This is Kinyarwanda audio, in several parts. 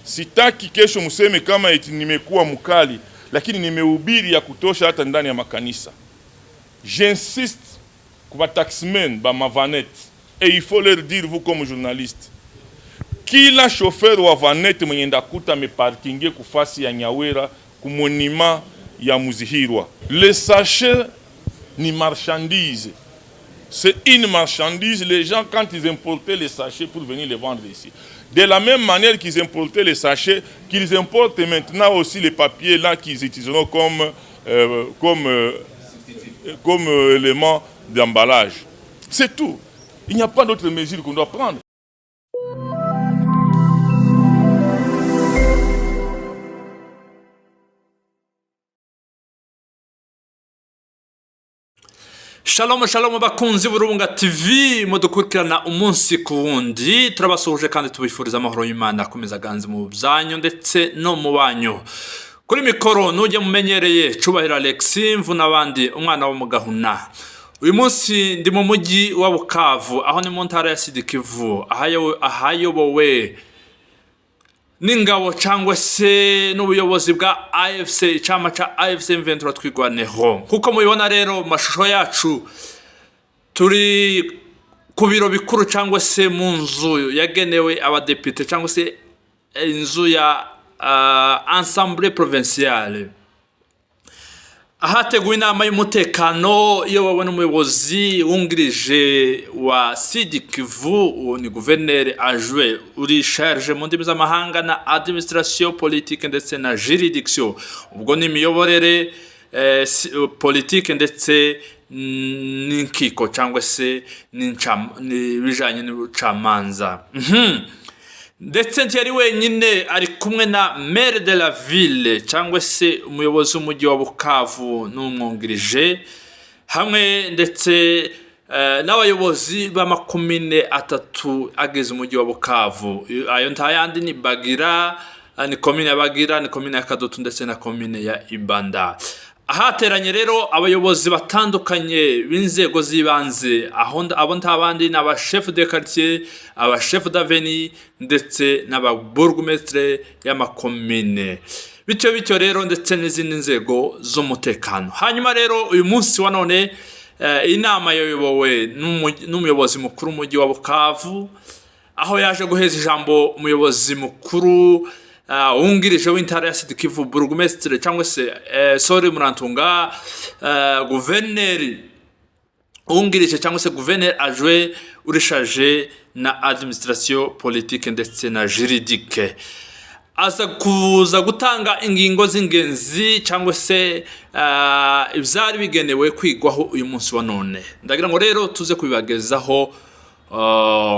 Sitaki kesho museme kama eti nimekuwa mkali, lakini nimehubiri ya kutosha hata ndani ya makanisa. J'insiste kwa taximen ba mavanette, et il faut leur dire vous comme journaliste, kila chauffeur wa vanette mwenye ndakuta ameparkinge kufasi ya Nyawera ku monument ya Muzihirwa, les sachets ni marchandise. C'est une marchandise. Les gens, quand ils importaient les sachets pour venir les vendre ici, de la même manière qu'ils importaient les sachets, qu'ils importent maintenant aussi les papiers là qu'ils utiliseront comme élément d'emballage. C'est tout. Il n'y a pas d'autres mesures qu'on doit prendre. Shalom shalom bakunzi burunga TV mudukurikirana umunsi ku wundi, turabasuhuje kandi tubifuriza amahoro y'Imana akomeza ganze mu byanyu ndetse no mu banyu. Kuri mikoro nujye mumenyereye Cubahiro Alexis Mvuna abandi umwana wo mu Gahuna. Uyu munsi ndi mu mujyi wa Bukavu, aho ni mu ntara ya Sud Kivu, ahayobowe n'ingabo cyangwa se n'ubuyobozi bwa AFC, icyama cya AFC M23 twigwaneho. Kuko mubibona rero mashusho yacu turi ku biro bikuru cyangwa se mu nzu yagenewe abadepite cyangwa se inzu ya Assemblée provinciale, ahateguwe inama y'umutekano iyo babona umuyobozi wungirije wa Sud Kivu, ni gouverneur adjoint uri charge mu ndimi z'amahanga na administration politique ndetse na juridiction, ubwo ni imiyoborere politique ndetse n'inkiko cyangwa se n'ibijanye n'ubucamanza. Ndetse ntiyari wenyine, ari kumwe na maire de la ville cyangwa se umuyobozi w'umujyi wa Bukavu n'umwungirije, hamwe ndetse n'abayobozi b'amakomine atatu ageze umujyi wa Bukavu. Ayo ntayandi ni Bagira, ni komine ya Bagira, ni komine ya Kadutu ndetse na komine ya Ibanda. Ahateranye rero abayobozi batandukanye b'inzego z'ibanze, abo ntabandi n'aba chef de quartier, aba chef d'avenue ndetse n'aba bourgmestre y'amakomine, bityo rero ndetse n'izindi nzego z'umutekano. Hanyuma rero uyu munsi wa none inama yayobowe n'umuyobozi mukuru w'umujyi wa Bukavu, aho yaje guheza ijambo umuyobozi mukuru wungirije w'intara ya Sud Kivu, bourgmestre cyangwa se Sori Murantunga, gouverneur wungirije cyangwa se gouverneur adjoint urishaje na administration politique ndetse na juridique. Aza kuza gutanga ingingo z'ingenzi cyangwa se ibyari bigenewe kwigwaho uyu munsi wa none. Ndagira ngo rero tuze kubibagezaho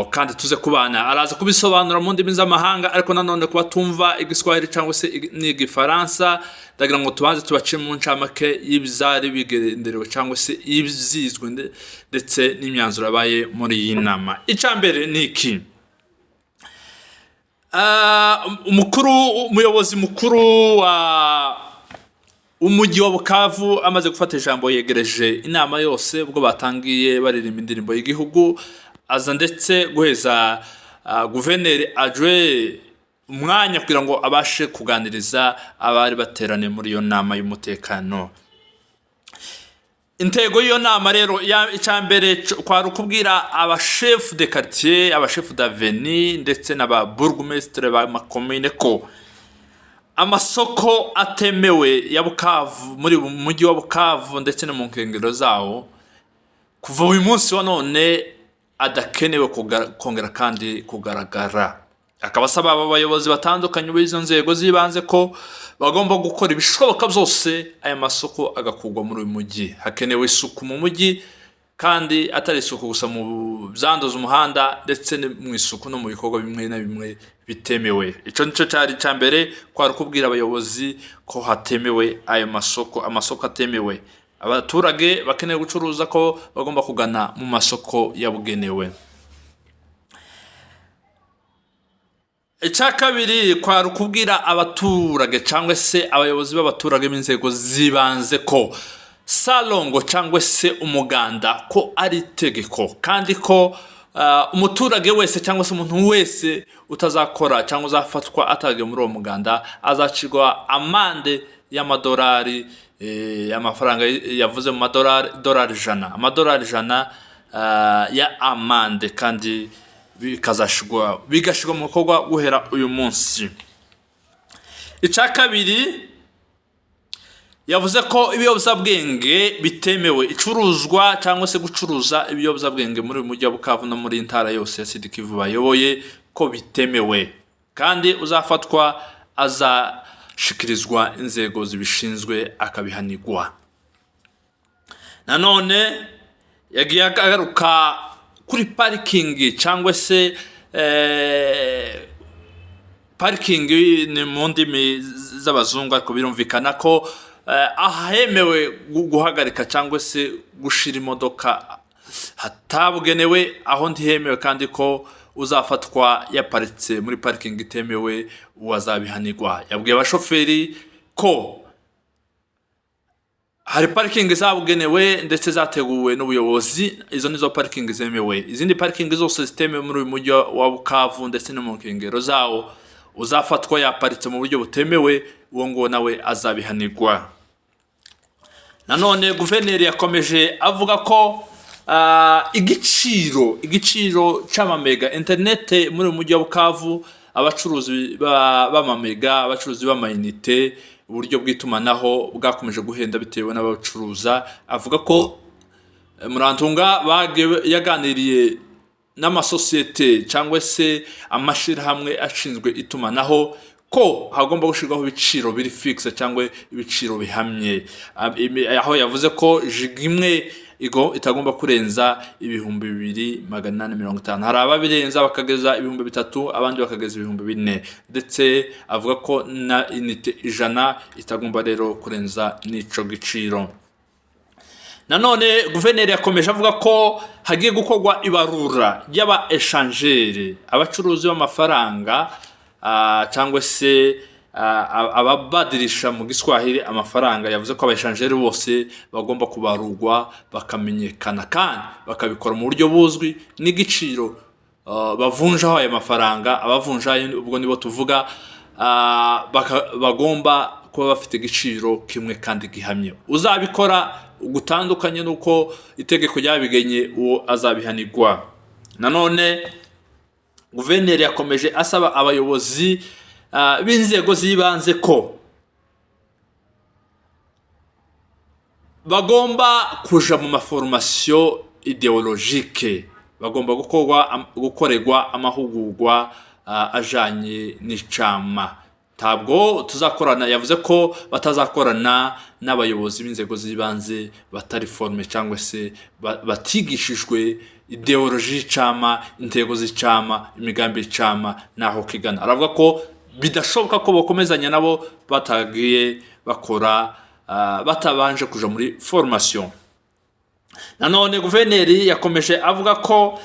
kandi tuze kubana. Araza kubisobanura mu ndimi z'amahanga, ariko nanone kuba tumva igiswahili cyangwa se n'igifaransa, ndagira ngo tubanze tubace mu ncamake y'ibyari bigenderewe cyangwa se ibyizwe ndetse n'imyanzuro yabaye muri iyi nama. Icambere ni iki: umuyobozi mukuru umujyi wa Bukavu amaze gufata ijambo yegereje inama yose ubwo batangiye baririmba indirimbo y'igihugu, aza ndetse guheza gouverneur adjoint umwanya kugira ngo abashe kuganiriza abari baterane muri iyo nama y'umutekano. Intego y'iyo nama rero icambere kwari ukubwira aba chef de quartier, aba chef d'avenue ndetse n'aba bourgmestre ba makomine ko amasoko atemewe ya Bukavu, muri mujyi wa Bukavu ndetse no mu nkengero zawo, kuva uyu munsi wa none adakenewe kongera kandi kugaragara. Akabasaba abayobozi batandukanye b'izo nzego zibanze ko bagomba gukora ibishoboka byose aya masoko agakugwa muri uyu mujyi. Hakenewe isuku mu mujyi, kandi atari isuku gusa mu byanduza umuhanda ndetse mu isuku no mu bikorwa bimwe na bimwe bitemewe. Ico nico cyari cyambere, kwari kubwira abayobozi ko hatemewe ayo amasoko atemewe. Abaturage bakeneye gucuruza ko bagomba kugana mu masoko yabugenewe. Icya kabiri kwari kubwira abaturage cyangwa se abayobozi b'abaturage b'inzego zibanze ko salongo cyangwa se umuganda ko ari itegeko, kandi ko umuturage wese cyangwa se umuntu wese utazakora cyangwa uzafatwa atagiye muri uwo muganda azacirwa amande y'amadolari, amafaranga yavuze mu madolari ijana, amadolari ijana ya amande, kandi bigashyirwa mu bikorwa guhera uyu munsi. Icya kabiri, yavuze ko ibiyobyabwenge bitemewe, icuruzwa cyangwa se gucuruza ibiyobyabwenge muri uyu mujyi wa Bukavu no muri intara yose ya Sud Kivu bayoboye ko bitemewe, kandi uzafatwa azashikirizwa inzego zibishinzwe akabihanirwa. Nanone yagiye agaruka kuri parikingi cyangwa se parikingi ni mu ndimi z'abazungu, ariko birumvikana ko ahemewe guhagarika cyangwa se gushira imodoka hatabugenewe, aho ntihemewe, kandi ko uzafatwa yaparitse muri parikingi itemewe uwazabihanirwa. Yabwiye abashoferi ko hari parikingi zabugenewe ndetse zateguwe n'ubuyobozi, izo nizo parikingi zemewe. Izindi parikingi zose zitemewe muri uyu mujyi wa Bukavu ndetse no mu nkengero zawo, uzafatwa yaparitse mu buryo butemewe, uwo ngo nawe azabihanirwa. Nanone guverineri yakomeje avuga ko igiciro c'amamega interinete muri uyu mujyi wa Bukavu, abacuruzi b'amamega, abacuruzi b'amayinite, uburyo bw'itumanaho bwakomeje guhenda bitewe n'abacuruza. Avuga ko Murantunga yaganiriye n'amasosiyete cyangwa se amashirahamwe ashinzwe itumanaho ko hagomba gushirwaho ibiciro biri fixe cyangwa ibiciro bihamye, aho yavuze ko jiga imwe itagomba kurenza 2,850. Hari ababirenza bakageza 3,000, abandi bakageza 4,000, ndetse avuga ko na inite 100 itagomba rero kurenza n'ico giciro. Nanone guverineri yakomeje avuga ko hagiye gukorwa ibarura y'aba échangeurs, abacuruzi b'amafaranga cyangwa se ababadirisha mu Giswahili amafaranga. Yavuze ko aba-échangeurs bose bagomba kubarurwa bakamenyekana, kandi bakabikora mu buryo buzwi n'igiciro bavunjaho aya mafaranga. Abavunja ubwo nibo tuvuga, bagomba kuba bafite igiciro kimwe kandi gihamye. Uzabikora gutandukanye nuko itegeko ryabigenye, uwo azabihanirwa. Nanone guverineri yakomeje asaba abayobozi b'inzego z'ibanze ko bagomba kuja mu maformation ideologique, bagomba gukorerwa amahugurwa ajanye n'icama. Ntabwo tuzakorana, yavuze ko batazakorana n'abayobozi b'inzego z'ibanze batari forme cyangwa se batigishijwe ideologie y'icama, intego z'icama, imigambi y'icama naho kigana. Aravuga ko bidashoboka ko bakomezanya nabo batagiye bakora batabanje kuja muri formation. Nanone guverineri yakomeje avuga ko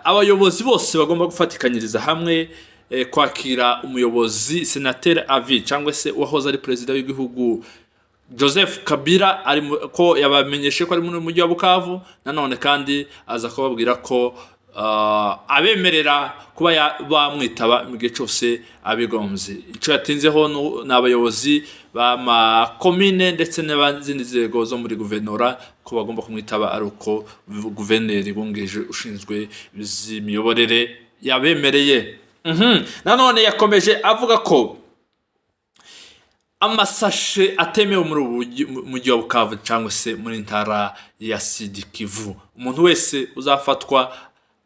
abayobozi bose bagomba gufatikanyiriza hamwe kwakira umuyobozi Senateur Avi cyangwa se uwahoze ari perezida w'igihugu Joseph Kabila, ko yabamenyeshe ko ari muri mujyi wa Bukavu. Nanone kandi aza kubabwira ko abemerera kuba bamwitaba mu gihe cyose abigombye. Icyo yatinzeho n'abayobozi b'amakomine ndetse n'abandi nzego zo muri guverinora ko bagomba kumwitaba, ari uko guverineri wungirije ushinzwe imiyoborere yabemereye. Nanone yakomeje avuga ko amasashe atemewe muri mujyi wa Bukavu cyangwa se muri intara ya Sud Kivu, umuntu wese uzafatwa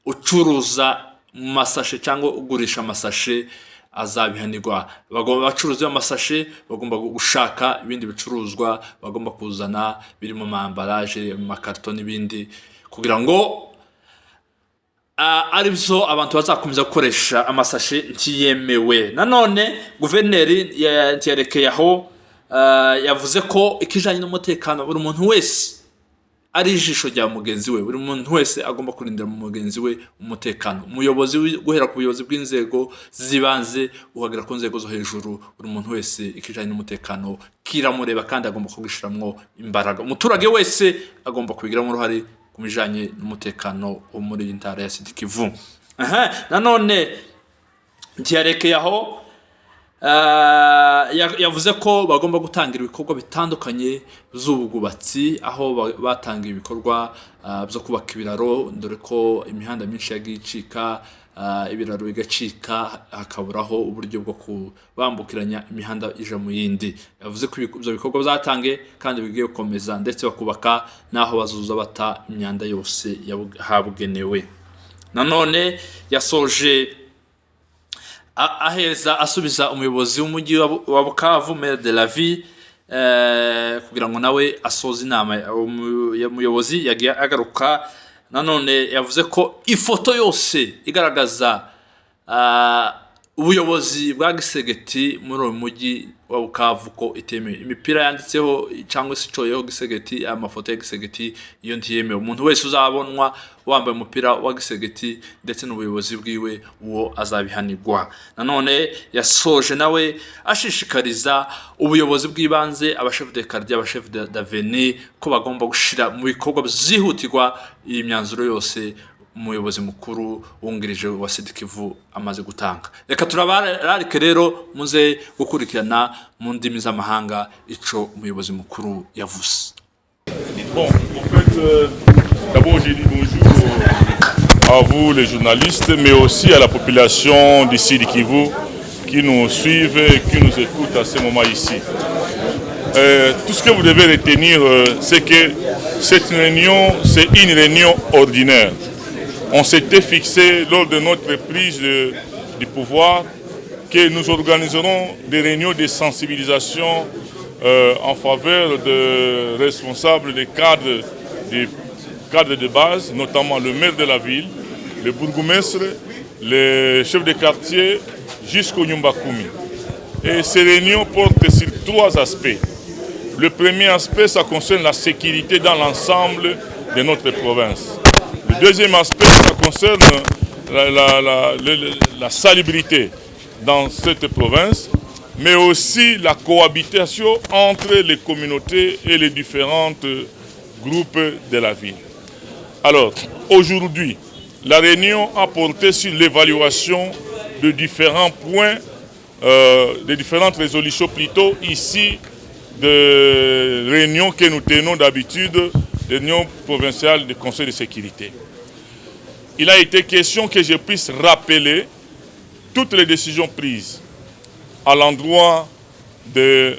ucuruza masashe cyangwa ugurisha amasashe azabihanirwa. Abacuruzi b'amasashe bagomba gushaka ibindi bicuruzwa bagomba kuzana birimo amambaraje, amakarito n'ibindi, kugira ngo aribyo abantu bazakomeza gukoresha amasashe ntiyemewe. Nanone guverineri yarekeye aho, yavuze ko ikijanye n'umutekano buri muntu wese ari ijisho rya mugenzi we, buri muntu wese agomba kurindira mu mugenzi we umutekano. Umuyobozi guhera ku buyobozi bw'inzego zibanze uhagera ku nzego zo hejuru, buri muntu wese ikijanye n'umutekano kiramureba kandi agomba kugishiramwo imbaraga. Umuturage wese agomba kubigiramo uruhare ku bijanye n'umutekano wo muri intara ya Sud Kivu. Nanone ntiyarekeye aho yavuze ko bagomba gutangira ibikorwa bitandukanye by'ubwubatsi aho batangiye ibikorwa byo kubaka ibiraro dore ko imihanda myinshi yagiye icika ibiraro bigacika hakaburaho uburyo bwo kubambukiranya imihanda ija mu yindi. Yavuze ko ibyo bikorwa byatangiye kandi bigiye gukomeza ndetse bakubaka naho bazuza bata imyanda yose habugenewe. Nanone yasoje aheza asubiza umuyobozi w'umujyi wa Bukavu Maire de la Ville kugira ngo nawe asoze inama. Umuyobozi yagiye agaruka nanone yavuze ko ifoto yose igaragaza ubuyobozi bwa Gisegeti muri uyu mujyi wa Bukavu ko itemewe. Imipira yanditseho cyangwa se icoyeho Gisegeti, amafoto ya Gisegeti iyo ntiyemewe. Umuntu wese uzabonwa wambaye umupira wa Gisegeti ndetse n'ubuyobozi bwiwe uwo azabihanirwa. Nanone yasoje nawe ashishikariza ubuyobozi bw'ibanze abachef de quartier abachef d'avenue ko bagomba gushira mu bikorwa byihutirwa iyi myanzuro yose umuyobozi mukuru wungirije wa Sud Kivu amaze gutanga. Reka turabararike rero muze gukurikirana mu ndimi z'amahanga ico umuyobozi mukuru yavuze. Bon, en fait, d'abord j'ai dit bonjour à vous les journalistes, mais aussi à la population d'ici de Kivu qui nous suivent et qui nous écoutent à ce moment ici. Tout ce que vous devez retenir, c'est que cette réunion, c'est une réunion ordinaire. On s'était fixé lors de notre prise du pouvoir que nous organiserons des réunions de sensibilisation en faveur de responsables des cadres de base, notamment le maire de la ville, le bourgmestre, les chefs de quartier, jusqu'au Nyumbakumi. Et ces réunions portent sur 3 aspects. Le premier aspect, ça concerne la sécurité dans l'ensemble de notre province. Le deuxième aspect, ça concerne la salubrité dans cette province, mais aussi la cohabitation entre les communautés et les différents groupes de la ville. Alors, aujourd'hui, la réunion a porté sur l'évaluation de différents points, de différentes résolutions plutôt ici, de réunions que nous tenons d'habitude, des réunions provinciales du Conseil de sécurité. Il a été question que je puisse rappeler toutes les décisions prises à l'endroit des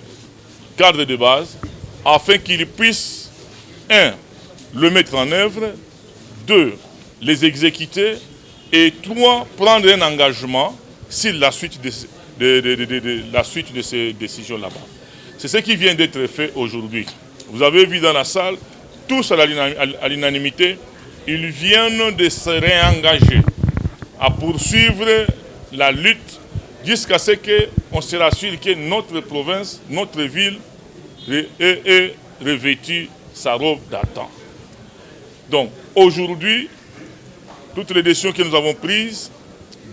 cadres de base afin qu'ils puissent, 1. le mettre en œuvre, 2. les exécuter et 3. prendre un engagement sur la suite de ces décisions là-bas. C'est ce qui vient d'être fait aujourd'hui. Vous avez vu dans la salle, tous à l'unanimité, ils viennent de se réengager à poursuivre la lutte jusqu'à ce qu'on se rassure que notre province, notre ville est revêtue sa robe d'antan. Donc aujourd'hui, toutes les décisions que nous avons prises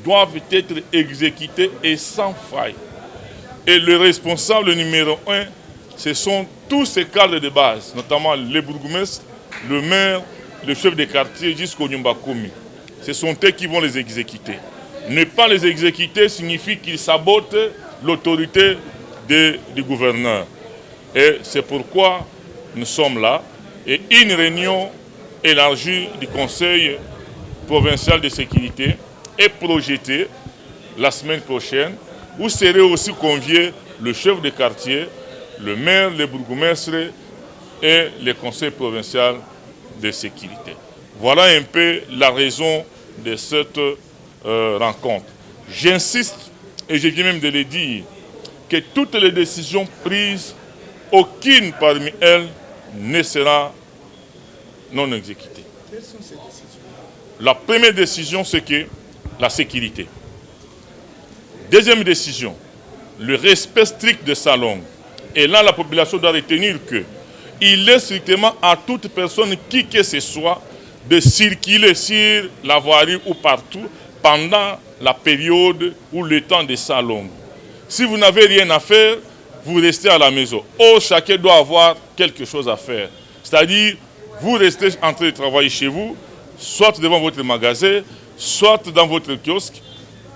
doivent être exécutées et sans faille. Et le responsable numéro 1, ce sont tous ces cadres de base, notamment les bourgmestres, le maire, le chef de quartier jusqu'au Nyumbakumi. Ce sont eux qui vont les exécuter. Ne pas les exécuter signifie qu'ils sabotent l'autorité du gouverneur. Et c'est pourquoi nous sommes là. Et une réunion élargie du Conseil provincial de sécurité est projetée la semaine prochaine, où seraient aussi conviés le chef de quartier, le maire, le bourgmestre et le conseil provincial de sécurité. Voilà un peu la raison de cette rencontre. J'insiste, et je viens même de le dire, que toutes les décisions prises, aucune parmi elles ne sera non exécutée. Quelles sont ces décisions? La première décision, c'est que la sécurité. Deuxième décision, le respect strict de sa langue. Et là, la population doit retenir qu'il est strictement à toute personne, qui que ce soit, de circuler sur la voirie ou partout pendant la période ou le temps de sa langue. Si vous n'avez rien à faire, vous restez à la maison. Or, chacun doit avoir quelque chose à faire. C'est-à-dire, vous restez en train de travailler chez vous, soit devant votre magasin, soit dans votre kiosque.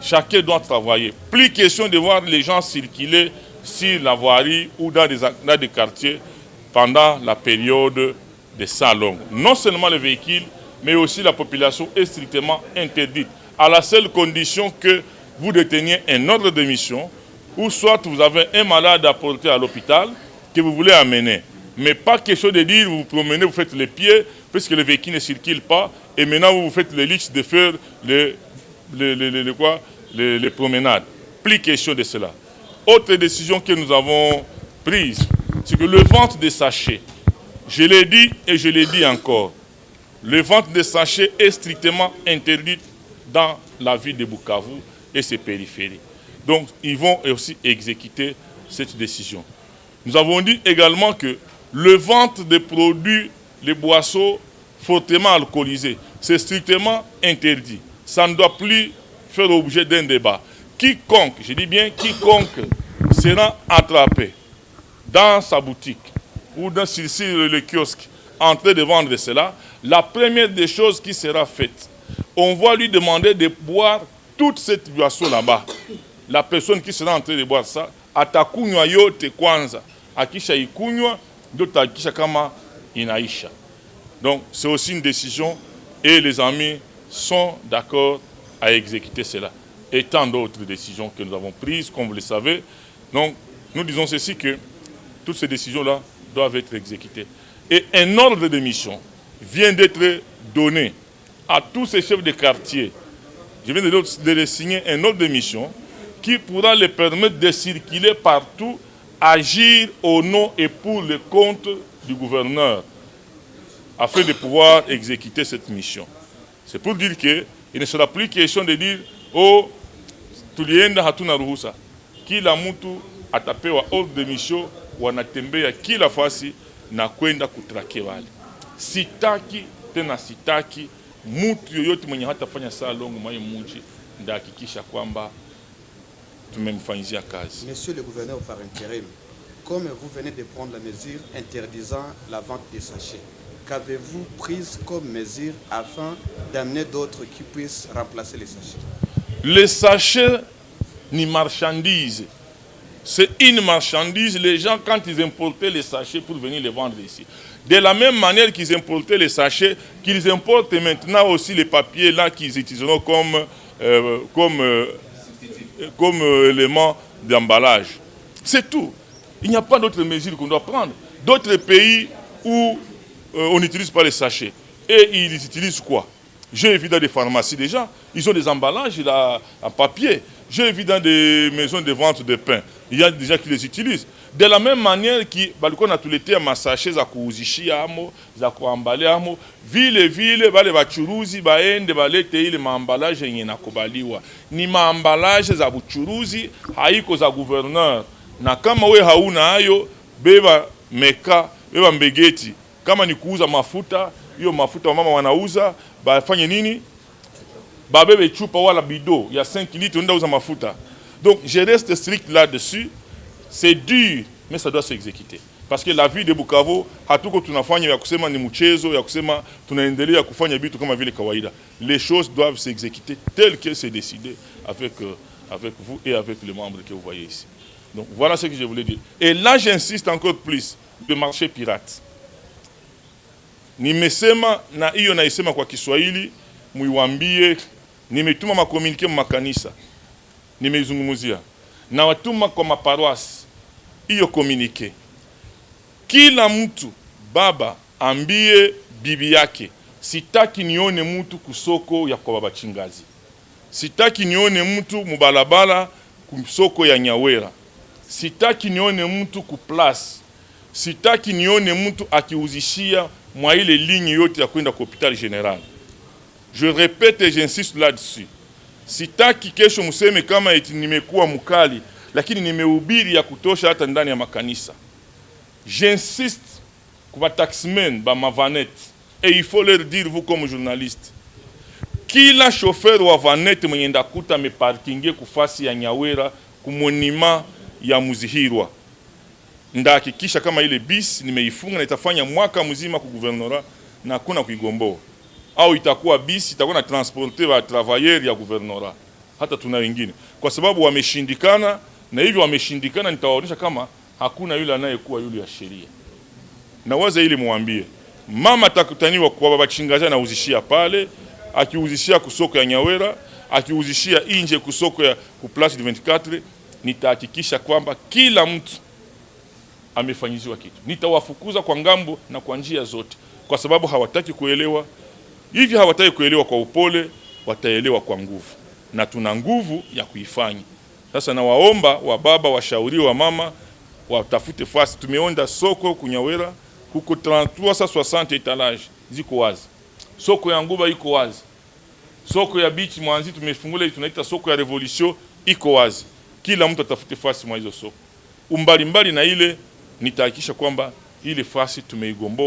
chacun doit travailler. Plus question de voir les gens circuler sur la voirie ou dans des quartiers pendant la période des salons. Non seulement les véhicules, mais aussi la population est strictement interdite, à la seule condition que vous déteniez un ordre de mission, ou soit vous avez un malade à porter à l'hôpital que vous voulez amener. Mais pas question de dire vous vous promenez, vous faites les pieds, puisque le véhicule ne circule pas, et maintenant vous faites le luxe de faire les promenades. Plus question de cela. Autre décision que nous avons prise, c'est que le vente des sachets, je l'ai dit et je l'ai dit encore, le vente des sachets est strictement interdit dans la ville de Bukavu et ses périphéries. Donc, ils vont aussi exécuter cette décision. Nous avons dit également que le vente des produits, les boissons fortement alcoolisés, c'est strictement interdit. Ça ne doit plus faire l'objet d'un débat. Quiconque, je dis bien quiconque, sera attrapé dans sa boutique ou dans le kiosque en train de vendre cela, la première des choses qui sera faite, on va lui demander de boire toute cette boisson là-bas. La personne qui sera en train de boire ça, atakunywa yote kwanza, akisha ikunywa, d'autres akisha kama inaisha. Donc c'est aussi une décision et les amis sont d'accord à exécuter cela. Et tant d'autres décisions que nous avons prises, comme vous le savez. Donc nous disons ceci, que toutes ces décisions-là doivent être exécutées. Et un ordre de mission vient d'être donné à tous ces chefs de quartier. Je viens de les signer un ordre de mission qui pourra les permettre de circuler partout, agir au nom et pour le compte du gouverneur, afin de pouvoir exécuter cette mission. C'est pour dire qu'il ne sera plus question de dire « Oh, tulienda hatuna ruhusa ». Kila mtu atapewa ordre de mission, wanatembea kila fasi na kwenda kutrake wale. Sitaki tena sitaki mtu yoyote mwenye hatafanya saa longo mwaye muji ndahakikisha kwamba tumemfanyizia kazi. Monsieur le gouverneur par intérim, comme vous venez de prendre la mesure interdisant la vente des sachets, qu'avez-vous prise comme mesure afin d'amener d'autres qui puissent remplacer les sachets? Les sachets ni marchandises. C'est une marchandise. Les gens, quand ils importaient les sachets pour venir les vendre ici, de la même manière qu'ils importaient les sachets, qu'ils importent maintenant aussi les papiers là qu'ils utiliseront comme élément d'emballage. C'est tout. Il n'y a pas d'autres mesures qu'on doit prendre. D'autres pays où on n'utilise pas les sachets. Et ils utilisent quoi? J'ai vu dans des pharmacies déjà, ils ont des emballages là, en papier. J'ai vu dans des maisons de vente de pain, il y a des gens qui les utilisent. De la même manière qu'on a tout l'été à sachets za kuuzishia amo, za kuambale amo, vile bale bachuruzi baende balete ile maambalaje yenye nakubaliwa. Ni maambalaje za buchuruzi, haiko za gouverneur. Na kama we hauna hayo, beba meka, beba mbegeti. Kama ni kuuza mafuta, hiyo mafuta mama wanauza, bafanye nini? Babebe chupa wala bidon, il y a 5 litres, on uza mafuta. Donc je reste strict là-dessus. C'est dur, mais ça doit s'exécuter. Parce que la vie de Bukavu, hatuko tunafanya ya kusema ni mchezo, ya kusema tunaendelea kufanya vitu kama vile kawaida. Les choses doivent s'exécuter telles que c'est décidé avec vous et avec les membres que vous voyez ici. Donc voilà ce que je voulais dire. Et là j'insiste encore plus, le marché pirate. Nimesema na hiyo naisema kwa Kiswahili, muiwambie, nimetuma makomunike makanisa. Nimeizungumuzia. Na watuma kwa maparoisi. Hiyo komunike. Kila mtu baba ambie bibi yake, sitaki nione mtu kusoko ya kwa baba Chingazi. Sitaki nione mtu mubalabala kusoko ya Nyawera. Sitaki nione mtu kuplasi. Sitaki nione mtu akiuzishia mwa ile ligne yote ya kwenda kwa hopital general. Je répète et j'insiste là-dessus. Sitaki kesho museme kama eti nimekuwa mkali, lakini nimehubiri ya kutosha hata ndani ya makanisa. J'insiste kwa taxmen ba mavanette, et il faut leur dire vous comme journaliste. Kila chauffeur wa vanette mwenye ndakuta ameparkinge kufasi ya Nyawera kumonima ya Muzihirwa, ndahakikisha kama ile bis nimeifunga na itafanya mwaka mzima ku gouvernorat na hakuna kuigomboa. Au itakuwa bis itakuwa na transporter wa travailleurs ya gouvernorat. hata tuna wengine, kwa sababu wameshindikana, na hivyo wameshindikana, nitawaonyesha kama hakuna yule anayekuwa yule ya sheria. Na waza ili muambie mama takutaniwa kwa baba chingaja na uzishia pale, akiuzishia kusoko ya Nyawera, akiuzishia inje kusoko ya kuplace 24, nitahakikisha kwamba kila mtu amefanyiziwa kitu. Nitawafukuza kwa ngambo na kwa njia zote, kwa sababu hawataki kuelewa. Hivi hawataki kuelewa kwa upole, wataelewa kwa nguvu, na tuna nguvu ya kuifanya. Sasa nawaomba wa baba, washauri wa mama, watafute fasi. Tumeonda soko kunyawera huko 3360 etalage ziko wazi. Soko ya Nguba iko wazi. Soko ya Bichi Mwanzi tumefungula, tunaita soko ya Revolution, iko wazi. Kila mtu atafute fasi mwa hizo soko. Umbali mbali na ile, nitahakikisha kwamba ile fasi tumeigomboa.